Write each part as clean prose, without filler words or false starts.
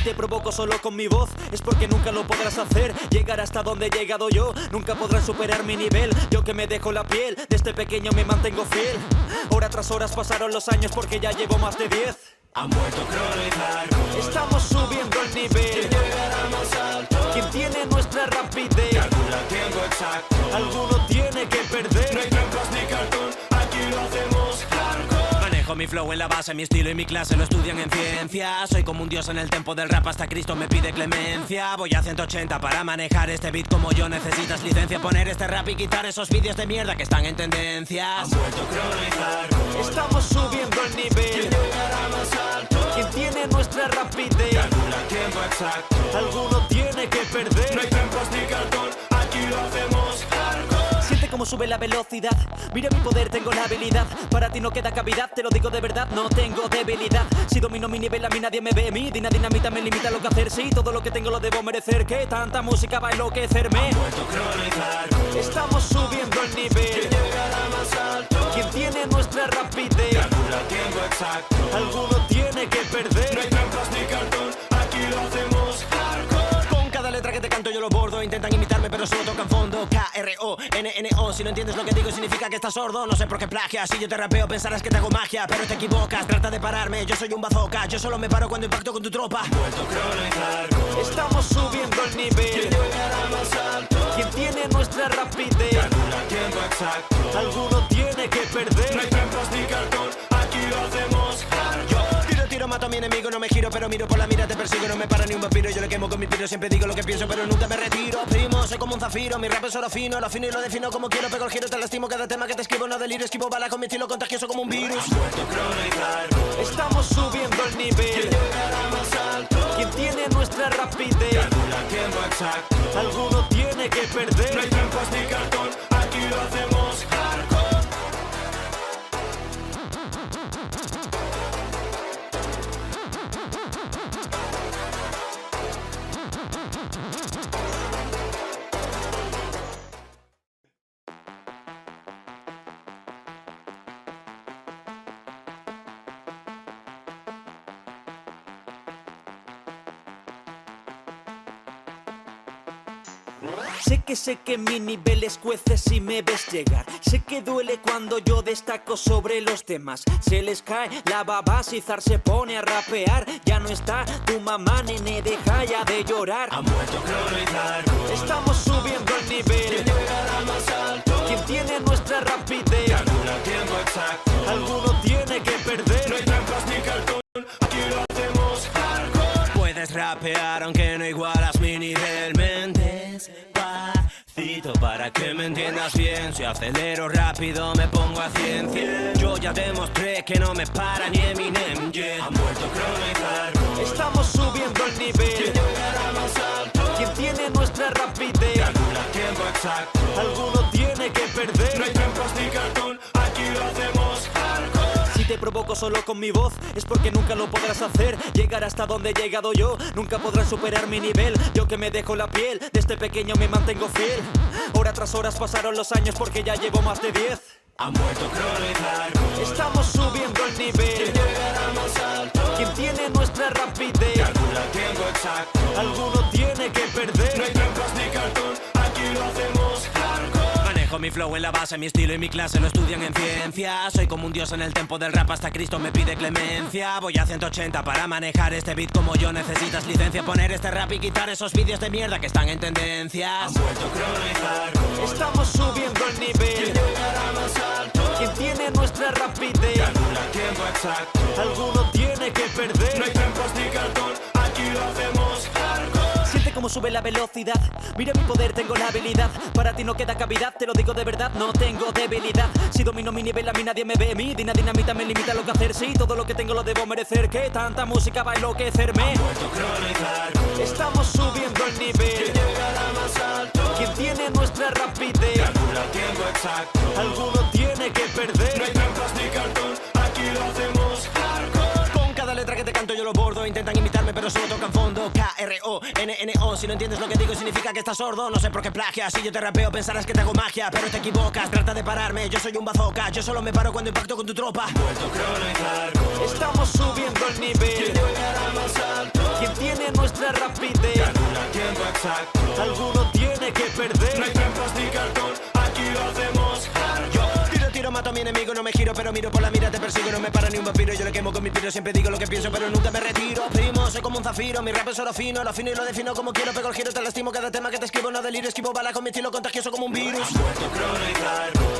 te provoco solo con mi voz, es porque nunca lo podrás hacer. Llegar hasta donde he llegado yo, nunca podrás superar mi nivel. Yo que me dejo la piel, desde pequeño me mantengo fiel. Hora tras horas pasaron los años porque ya llevo más de 10. Han vuelto Crono y Zarco. Estamos subiendo el nivel. ¿Quién llegará más alto? ¿Quién tiene nuestra rapidez? Calcula el tiempo exacto. Alguno tiene que perder. No hay trampas ni cartón, aquí lo hacemos hardcore. Manejo mi flow en la base, mi estilo y mi clase lo estudian en ciencia. Soy como un dios en el tempo del rap, hasta Cristo me pide clemencia. Voy a 180 para manejar este beat como yo. Necesitas licencia, poner este rap y quitar esos vídeos de mierda que están en tendencias. Han vuelto Crono y Zarco. Estamos subiendo el nivel. ¿Quién llegará más alto? ¿Quién tiene nuestra rapidez? Calcula el tiempo exacto. Alguno tiene que perder. No hay trampas ni cartón, aquí lo hacemos hardcore. Siente cómo sube la velocidad. Mira mi poder, tengo la habilidad. Para ti no queda cavidad, te lo digo de verdad, no tengo debilidad. Si domino mi nivel, a mí nadie me ve. Mi dinamita me limita lo que hacer. Sí, todo lo que tengo lo debo merecer. Que tanta música va a enloquecerme. Han vuelto Crono y Zarco. Estamos subiendo el nivel. ¿Quién llegará más alto? ¿Quién tiene nuestra rapidez? Calcula el tiempo exacto. Alguno tiene que perder. No hay trampas ni cartón, aquí lo hacemos hardcore. Con cada letra que te canto yo lo bordo. Intentan imitarme pero solo tocan fondo. K-R-O-N-N-O. Si no entiendes lo que digo significa que estás sordo. No sé por qué plagias. Si yo te rapeo pensarás que te hago magia, pero te equivocas. Trata de pararme, yo soy un bazooka. Yo solo me paro cuando impacto con tu tropa. Vuelto Crono y Zarco. Estamos subiendo el nivel. ¿Quién llegará más alto? ¿Quién tiene nuestra rapidez? Calcula el tiempo exacto. Alguno tiene que perder. No hay trampas ni cartón, aquí lo hacemos hardcore. Tiro, mato a mi enemigo, no me giro, pero miro por la mira, te persigo, no me para ni un vampiro. Yo le quemo con mi piro, siempre digo lo que pienso, pero nunca me retiro. Primo, soy como un zafiro, mi rap es oro fino y lo defino como quiero. Pego el giro, te lastimo cada tema que te escribo, no deliro. Esquivo balas con mi estilo contagioso como un virus. Han vuelto Crono y Zarco. Estamos subiendo el nivel. ¿Quién llegará más alto? ¿Quién tiene nuestra rapidez? Calcula el tiempo exacto. Alguno tiene que perder. No hay trampas ni cartón, aquí lo hacemos hardcore. Sé que mi nivel escuece si me ves llegar. Sé que duele cuando yo destaco sobre los demás. Se les cae la baba si Zar se pone a rapear. Ya no está tu mamá, nene, deja ya de llorar. Han vuelto Crono y Zarco. Estamos subiendo el nivel. ¿Quién llegará más alto? ¿Quién tiene nuestra rapidez? Calcula el tiempo exacto. Alguno tiene que perder. No hay trampas ni cartón, aquí lo hacemos hardcore. Puedes rapear aunque no igualas mi nivel. Mentes despacito para que me entiendas bien. Si acelero rápido me pongo a ciencia. Yo ya demostré que no me para ni Eminem, yeah. Han vuelto Crono y Zarco. Estamos subiendo el nivel. ¿Quién llegará más alto? ¿Quién tiene nuestra rapidez? Calcula el tiempo exacto. Alguno tiene que perder. No hay trampas ni cartón, aquí lo hacemos hardcore. Si te provoco solo con mi voz, es porque nunca lo podrás hacer. Llegar hasta donde he llegado yo, nunca podrás superar mi nivel. Yo que me dejo la piel, desde pequeño me mantengo fiel. Hora tras horas pasaron los años porque ya llevo más de 10. Han vuelto Crono y Zarco. Estamos subiendo el nivel. ¿Quién llegará más alto? ¿Quién tiene nuestra rapidez? Calcula el tiempo exacto. Alguno tiene que perder. No hay trampas ni cartón, aquí lo hacemos hardcore. Manejo mi flow en la base, mi estilo y mi clase lo estudian en ciencia. Soy como un dios en el tempo del rap, hasta Cristo me pide clemencia. Voy a 180 para manejar este beat como yo. Necesitas licencia, poner este rap y quitar esos vídeos de mierda que están en tendencias. Han vuelto Crono y Zarco. Estamos subiendo el nivel. ¿Quién llegará más alto? ¿Quién tiene nuestra rapidez? Calcula el tiempo exacto. Alguno tiene que perder. No hay trampas ni cartón, aquí lo hacemos hardcore. Siente cómo sube la velocidad. Mira mi poder, tengo la habilidad. Para ti no queda cavidad, te lo digo de verdad, no tengo debilidad. Si domino mi nivel, a mí nadie me ve. Mi dinamita me limita lo que hacer. Sí, todo lo que tengo lo debo merecer. Que tanta música va a enloquecerme. Han vuelto Crono y Zarco. Estamos subiendo el nivel. ¿Quién llegará más alto? ¿Quién tiene nuestra rapidez? Calcula el tiempo exacto. Alguno tiene que perder. No hay trampas ni cartón, aquí lo hacemos hardcore. Con cada letra que te canto yo lo bordo. Intentan imitarme pero solo tocan fondo. K-R-O-N-N-O. Si no entiendes lo que digo significa que estás sordo. No sé por qué plagias. Si yo te rapeo pensarás que te hago magia, pero te equivocas. Trata de pararme, yo soy un bazooka. Yo solo me paro cuando impacto con tu tropa. Vuelto Crono y Zarco. Estamos subiendo el nivel. ¿Quién llegará más alto? ¿Quién tiene nuestra nuestra rapidez. Calcula el tiempo exacto. Alguno tiene que perder. No hay trampas ni cartón, aquí lo hacemos hardcore. Tiro, mato a mi enemigo, no me giro, pero miro por la mira, te persigo, no me para ni un vampiro. Yo le quemo con mi piro, siempre digo lo que pienso, pero nunca me retiro. Primo, soy como un zafiro, mi rap es oro fino y lo defino como quiero, pego el giro, te lastimo cada tema que te escribo, no deliro, esquivo bala con mi estilo contagioso como un virus.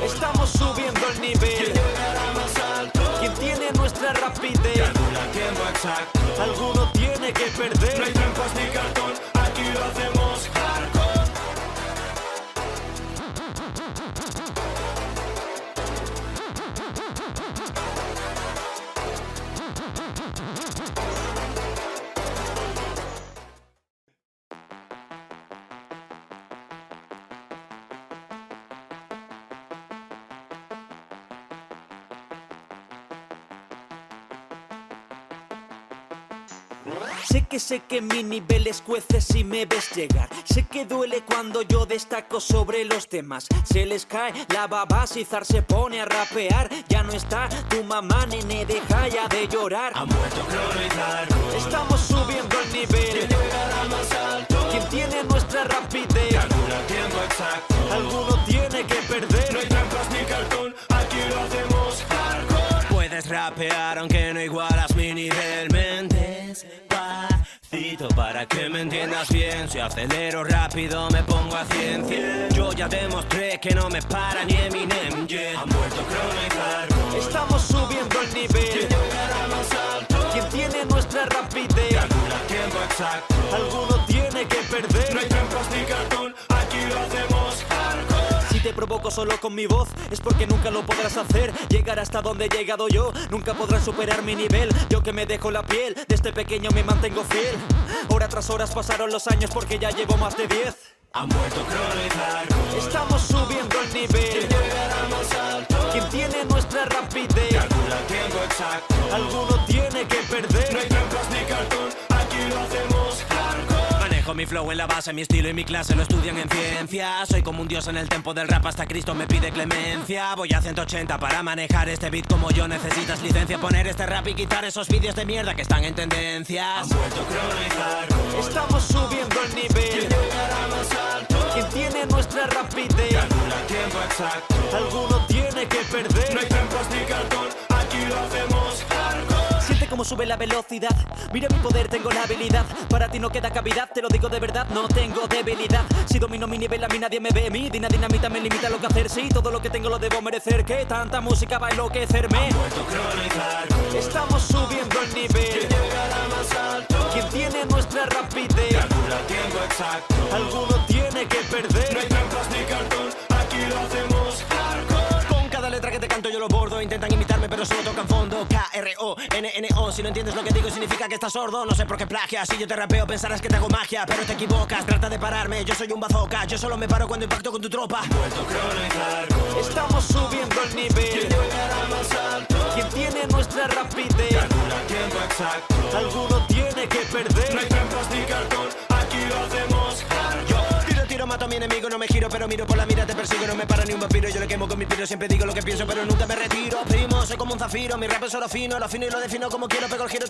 Estamos subiendo el nivel. ¿Quién llegará más alto? ¿Quién tiene nuestra rapidez? Calcula el tiempo exacto. Alguno tiene que perder. No hay trampas ni cartón, aquí lo hacemos hardcore. Sé que mi nivel escuece si me ves llegar. Sé que duele cuando yo destaco sobre los demás. Se les cae la baba si Zar se pone a rapear. Ya no está tu mamá, nene, deja ya de llorar. Ha muerto Crono y Zarco. Estamos subiendo el nivel. ¿Quién llegará más alto? ¿Quién tiene nuestra rapidez? Calcula el tiempo exacto. Alguno tiene que perder. No hay trampas ni cartón, aquí lo hacemos hardcore. Puedes rapear aunque no igualas mi nivel. Despacito para que me entiendas bien. Si acelero rápido me pongo a 100. Yo ya demostré que no me para ni Eminem, yeah. Ha muerto Crono y Zarco. Estamos subiendo el nivel. ¿Quién llegará más alto? ¿Quién tiene nuestra rapidez? Calcula el tiempo exacto. Alguno tiene que perder. No hay trampas ni cartón, aquí lo hacemos hardcore. Si te provoco solo con mi voz, es porque nunca lo podrás hacer. Llegar hasta donde he llegado yo, nunca podrás superar mi nivel. Yo que me dejo la piel, desde pequeño me mantengo fiel. Hora tras horas pasaron los años porque ya llevo más de 10. Ha muerto Crono y Zarco. Estamos subiendo el nivel. ¿Quién llegará más alto? ¿Quién tiene nuestra rapidez? Calcula el tiempo exacto. Alguno tiene que perder. No hay trampas ni cartón, aquí lo hacemos hardcore. Manejo mi flow en la base, mi estilo y mi clase lo estudian en ciencia. Soy como un dios en el tempo del rap, hasta Cristo me pide clemencia. Voy a 180 para manejar este beat como yo. Necesitas licencia, poner este rap y quitar esos vídeos de mierda que están en tendencias. Ha muerto Crono y Zarco. Estamos subiendo el nivel. ¿Quién llegará más alto? ¿Quién tiene nuestra rapidez? Calcula el tiempo exacto. Alguno tiene que perder. No hay trampas ni cartón, aquí lo hacemos hardcore. Siente cómo sube la velocidad. Mira mi poder, tengo la habilidad. Para ti no queda cavidad, te lo digo de verdad, no tengo debilidad. Si domino mi nivel, a mí nadie me ve. Mi dinamita me limita lo que hacer. Sí, todo lo que tengo lo debo merecer. Que tanta música va a enloquecerme. Ha muerto Crono y Zarco. Estamos subiendo el nivel. ¿Quién llegará más alto? ¿Quién tiene nuestra rapidez? Calcula el tiempo exacto. Alguno tiene que perder. No hay trampas ni cartón, aquí lo hacemos hardcore. Con cada letra que te canto yo lo bordo. Intentan imitarme pero solo tocan fondo. K-R-O-N-N-O. Si no entiendes lo que digo significa que estás sordo. No sé por qué plagias. Si yo te rapeo pensarás que te hago magia, pero te equivocas. Trata de pararme, yo soy un bazooka. Yo solo me paro cuando impacto con tu tropa. Ha muerto Crono y Zarco. Estamos subiendo el nivel. ¿Quién llegará más alto? ¿Quién tiene nuestra rapidez? Calcula el tiempo exacto. Alguno tiene que perder. No hay trampas ni cartón, aquí lo hacemos hardcore. Tiro, mato a mi enemigo, no me giro, pero miro por la mira, te persigo, no me para ni un vampiro. Yo le quemo con mi piro, siempre digo lo que pienso, pero nunca me retiro. Primo, soy como un zafiro, mi rap es oro fino y lo defino como quiero, pego el giro.